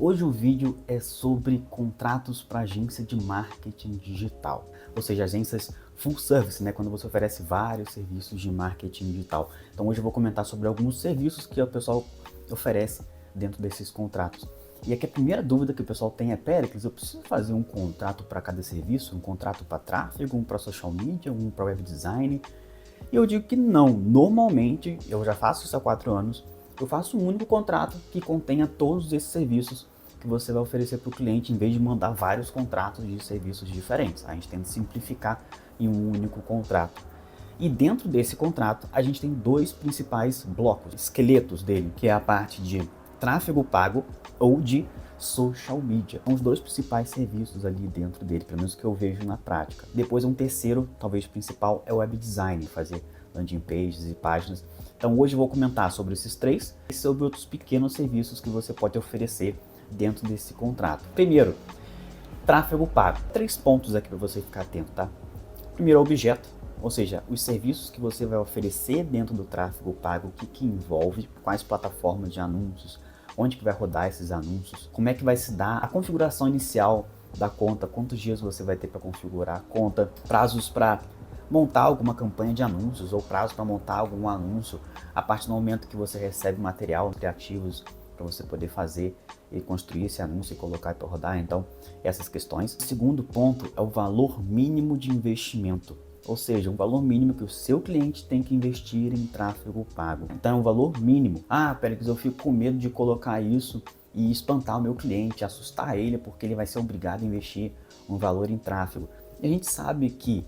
hoje o vídeo é sobre contratos para agência de marketing digital, ou seja, agências full service, né? Quando você oferece vários serviços de marketing digital. Então hoje eu vou comentar sobre alguns serviços que o pessoal oferece dentro desses contratos. E aqui a primeira dúvida que o pessoal tem é: Péricles, eu preciso fazer um contrato para cada serviço? Um contrato para tráfego, um para social media, um para web design? E eu digo que não. Normalmente, eu já faço isso há 4 anos, eu faço um único contrato que contenha todos esses serviços que você vai oferecer para o cliente, em vez de mandar vários contratos de serviços diferentes. A gente tenta simplificar em um único contrato. E dentro desse contrato, a gente tem dois principais blocos, esqueletos dele, que é a parte de tráfego pago ou de social media. São os dois principais serviços ali dentro dele, pelo menos que eu vejo na prática. Depois um terceiro, talvez principal, é o web design, fazer landing pages e páginas. Então hoje eu vou comentar sobre esses três e sobre outros pequenos serviços que você pode oferecer dentro desse contrato. Primeiro, tráfego pago. 3 pontos aqui para você ficar atento, tá? Primeiro, objeto, ou seja, os serviços que você vai oferecer dentro do tráfego pago, o que envolve, quais plataformas de anúncios, onde que vai rodar esses anúncios, como é que vai se dar a configuração inicial da conta, quantos dias você vai ter para configurar a conta, prazos para montar alguma campanha de anúncios ou prazo para montar algum anúncio a partir do momento que você recebe material criativos para você poder fazer e construir esse anúncio e colocar para rodar. Então, essas questões. O segundo ponto é o valor mínimo de investimento, ou seja, um valor mínimo que o seu cliente tem que investir em tráfego pago. Então, é um valor mínimo. Ah, Péricles, eu fico com medo de colocar isso e espantar o meu cliente, assustar ele, porque ele vai ser obrigado a investir um valor em tráfego. E a gente sabe que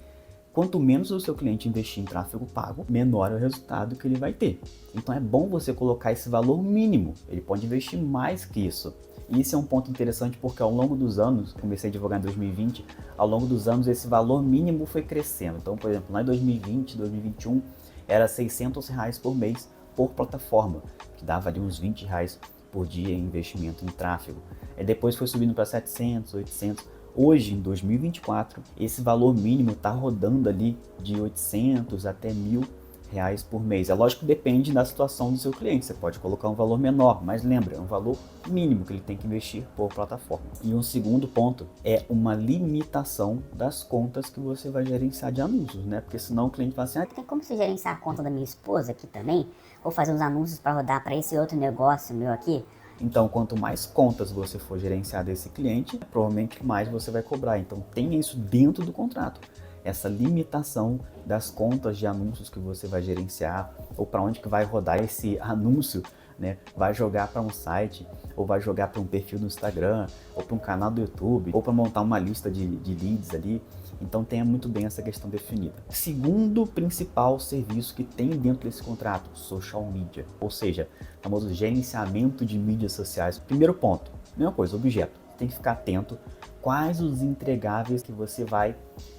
quanto menos o seu cliente investir em tráfego pago, menor é o resultado que ele vai ter. Então é bom você colocar esse valor mínimo. Ele pode investir mais que isso. E isso é um ponto interessante porque ao longo dos anos, comecei a divulgar em 2020, ao longo dos anos esse valor mínimo foi crescendo. Então, por exemplo, lá em 2020, 2021, era R$600 por mês por plataforma, que dava ali uns R$20 por dia em investimento em tráfego. E depois foi subindo para 700, 800. Hoje, em 2024, esse valor mínimo está rodando ali de 800 até R$1.000 por mês. É lógico que depende da situação do seu cliente. Você pode colocar um valor menor, mas lembra, é um valor mínimo que ele tem que investir por plataforma. E um segundo ponto é uma limitação das contas que você vai gerenciar de anúncios, né? Porque senão o cliente fala assim: Tem como você gerenciar a conta da minha esposa aqui também? Ou fazer uns anúncios para rodar para esse outro negócio meu aqui? Então, quanto mais contas você for gerenciar desse cliente, provavelmente mais você vai cobrar. Então, tenha isso dentro do contrato. Essa limitação das contas de anúncios que você vai gerenciar, ou para onde que vai rodar esse anúncio, né? Vai jogar para um site, ou vai jogar para um perfil no Instagram, ou para um canal do YouTube, ou para montar uma lista de leads ali. Então tenha muito bem essa questão definida. Segundo principal serviço que tem dentro desse contrato, social media, ou seja, o famoso gerenciamento de mídias sociais. Primeiro ponto, mesma coisa, objeto. Tem que ficar atento quais os entregáveis que você vai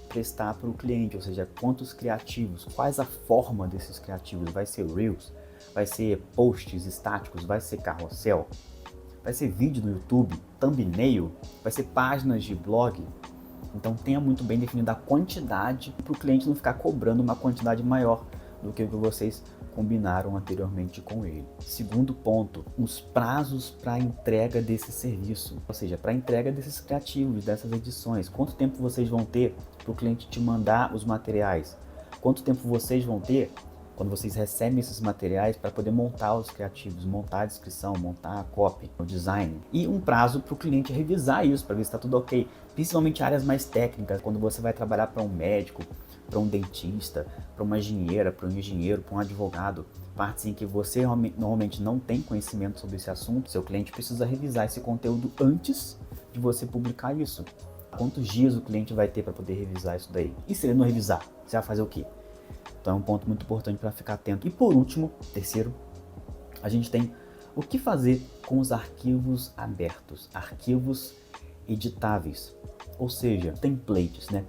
prestar para o cliente, ou seja, quantos criativos, quais a forma desses criativos, vai ser Reels, vai ser posts estáticos, vai ser carrossel, vai ser vídeo no YouTube, thumbnail, vai ser páginas de blog. Então tenha muito bem definida a quantidade para o cliente não ficar cobrando uma quantidade maior do que o que vocês combinaram anteriormente com ele. Segundo ponto, os prazos para entrega desse serviço, ou seja, para entrega desses criativos, dessas edições. Quanto tempo vocês vão ter para o cliente te mandar os materiais? Quanto tempo vocês vão ter quando vocês recebem esses materiais para poder montar os criativos, montar a descrição, montar a copy, o design. E um prazo para o cliente revisar isso, para ver se está tudo ok. Principalmente áreas mais técnicas, quando você vai trabalhar para um médico, para um dentista, para uma engenheira, para um engenheiro, para um advogado, partes em que você normalmente não tem conhecimento sobre esse assunto, seu cliente precisa revisar esse conteúdo antes de você publicar isso. Quantos dias o cliente vai ter para poder revisar isso daí? E se ele não revisar, você vai fazer o quê? Então é um ponto muito importante para ficar atento. E por último, terceiro, a gente tem o que fazer com os arquivos abertos, arquivos editáveis, ou seja, templates, né?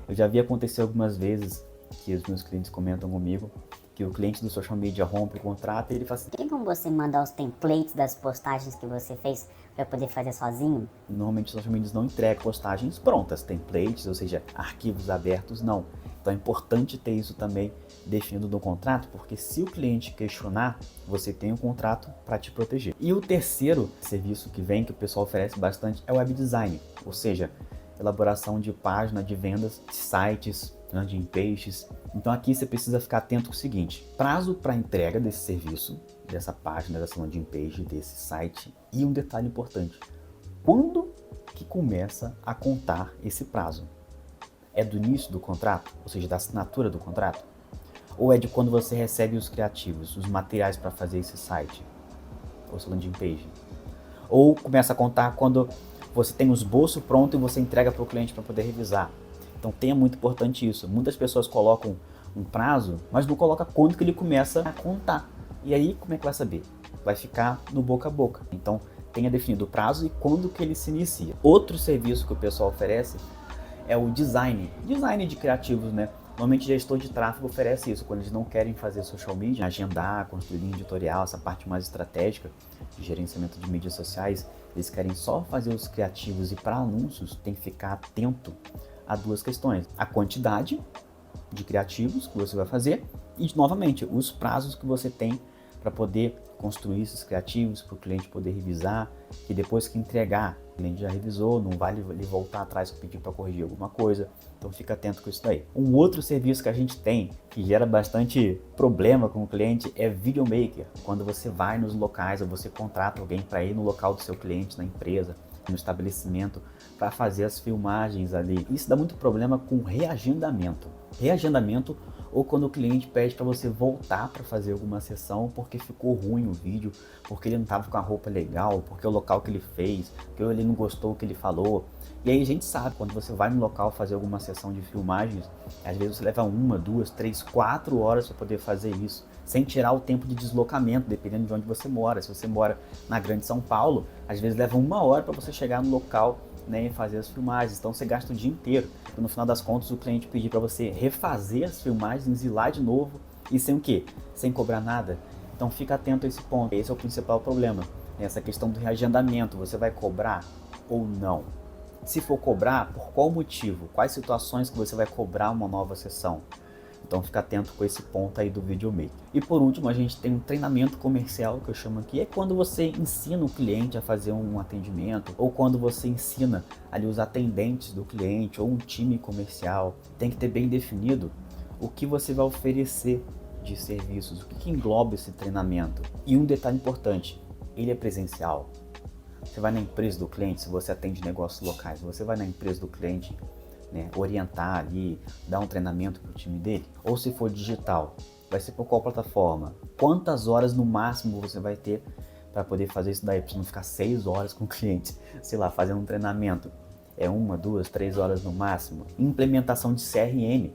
Eu já vi acontecer algumas vezes que os meus clientes comentam comigo que que o cliente do social media rompe o contrato e ele fala assim, Tem como você mandar os templates das postagens que você fez para poder fazer sozinho? normalmente os social media não entregam postagens prontas, templates, ou seja, arquivos abertos, não. Então é importante ter isso também definido no contrato, porque se o cliente questionar, você tem um contrato para te proteger. E o terceiro serviço que vem, que o pessoal oferece bastante, é o web design, ou seja, elaboração de página de vendas, de sites, landing pages. Então aqui você precisa ficar atento com o seguinte, prazo para entrega desse serviço, dessa página, dessa landing page, desse site, e um detalhe importante, quando que começa a contar esse prazo? É do início do contrato, ou seja, da assinatura do contrato? Ou é de quando você recebe os criativos, os materiais para fazer esse site, ou essa landing page? Ou começa a contar quando você tem o esboço pronto e você entrega para o cliente para poder revisar? Então é muito importante isso. Muitas pessoas colocam um prazo, mas não colocam quando que ele começa a contar. E aí como é que vai saber? Vai ficar no boca a boca. Então tenha definido o prazo e quando que ele se inicia. Outro serviço que o pessoal oferece é o design de criativos, né? Normalmente gestor de tráfego oferece isso, quando eles não querem fazer social media, agendar, construir linha editorial, essa parte mais estratégica de gerenciamento de mídias sociais, eles querem só fazer os criativos e para anúncios tem que ficar atento a duas questões, a quantidade de criativos que você vai fazer e, novamente, os prazos que você tem para poder construir esses criativos, para o cliente poder revisar, que depois que entregar, o cliente já revisou, não vale ele voltar atrás e pedir para corrigir alguma coisa, então fica atento com isso daí. Um outro serviço que a gente tem, que gera bastante problema com o cliente, é videomaker, quando você vai nos locais ou você contrata alguém para ir no local do seu cliente, na empresa, no estabelecimento, para fazer as filmagens ali. Isso dá muito problema com reagendamento. Reagendamento ou quando o cliente pede para você voltar para fazer alguma sessão porque ficou ruim o vídeo, porque ele não estava com a roupa legal, porque o local que ele fez, porque ele não gostou do que ele falou. E aí a gente sabe, quando você vai no local fazer alguma sessão de filmagens, às vezes você leva 1, 2, 3, 4 horas para poder fazer isso, sem tirar o tempo de deslocamento, dependendo de onde você mora. Se você mora na Grande São Paulo, às vezes leva 1 hora para você chegar no local, né, e fazer as filmagens, então você gasta o dia inteiro. Então, no final das contas, o cliente pedir para você refazer as filmagens, ir lá de novo e sem o quê? Sem cobrar nada. Então fica atento a esse ponto, esse é o principal problema, essa questão do reagendamento, você vai cobrar ou não? Se for cobrar, por qual motivo? Quais situações que você vai cobrar uma nova sessão? Então fica atento com esse ponto aí do videomaker. E por último, a gente tem um treinamento comercial, que eu chamo aqui, é quando você ensina o cliente a fazer um atendimento, ou quando você ensina ali os atendentes do cliente, ou um time comercial. Tem que ter bem definido o que você vai oferecer de serviços, o que engloba esse treinamento. E um detalhe importante, ele é presencial. Você vai na empresa do cliente, se você atende negócios locais, você vai na empresa do cliente, né, orientar ali, dar um treinamento para o time dele, ou se for digital, vai ser por qual plataforma? Quantas horas no máximo você vai ter para poder fazer isso daí, para não ficar 6 horas com o cliente, sei lá, fazendo um treinamento? É 1, 2, 3 horas no máximo. Implementação de CRM,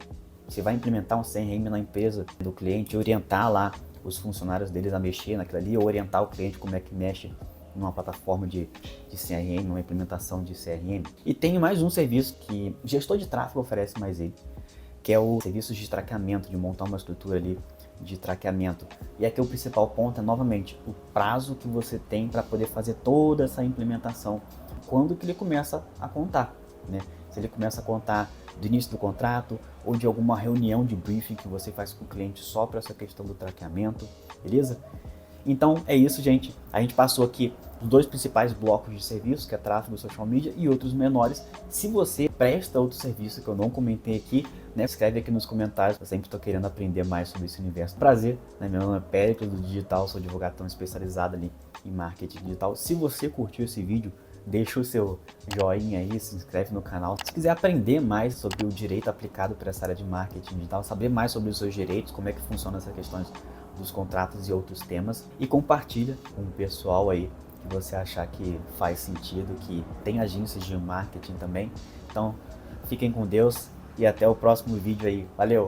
você vai implementar um CRM na empresa do cliente, orientar lá os funcionários deles a mexer naquilo ali, ou orientar o cliente como é que mexe numa plataforma de CRM, uma implementação de CRM. E tem mais um serviço que o gestor de tráfego oferece mais ele, que é o serviço de traqueamento, de montar uma estrutura ali de traqueamento. E aqui o principal ponto é, novamente, o prazo que você tem para poder fazer toda essa implementação. Quando que ele começa a contar, né? Se ele começa a contar do início do contrato ou de alguma reunião de briefing que você faz com o cliente só para essa questão do traqueamento, beleza? Então é isso, gente. A gente passou aqui os 2 principais blocos de serviço, que é tráfego, social media e outros menores. Se você presta outro serviço que eu não comentei aqui, né, escreve aqui nos comentários. Eu sempre estou querendo aprender mais sobre esse universo. Prazer, né? Meu nome é Péricles do Digital, sou advogado especializado ali em marketing digital. Se você curtiu esse vídeo, deixa o seu joinha aí, se inscreve no canal. Se quiser aprender mais sobre o direito aplicado para essa área de marketing digital, saber mais sobre os seus direitos, como é que funciona essas questões dos contratos e outros temas, e compartilha com o pessoal aí que você achar que faz sentido, que tem agências de marketing também. Então, fiquem com Deus e até o próximo vídeo aí. Valeu!